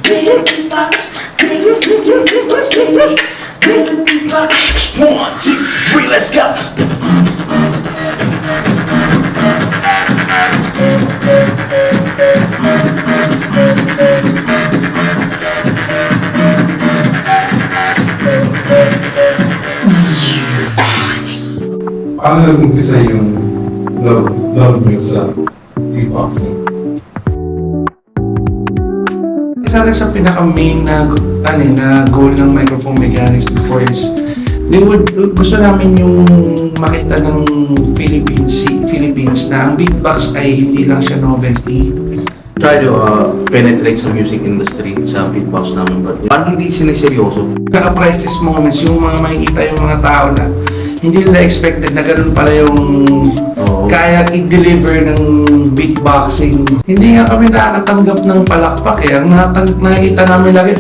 One, two, three, let's go. Paano nag-umpisa yung love mo sa beatboxing? Isa rin sa pinaka-main na goal ng Microphone Mechanics before is gusto namin yung makita ng Philippines na ang beatbox ay hindi lang siya novelty. Try to penetrate sa music industry sa beatbox namin, but parang hindi siniseryoso. Naka-priceless moments, yung mga makikita yung mga tao na hindi nila expected na ganun pala yung kaya i-deliver ng beatboxing. Hindi nga kami nakakatanggap ng palakpak eh. Ang nakikita namin lagi,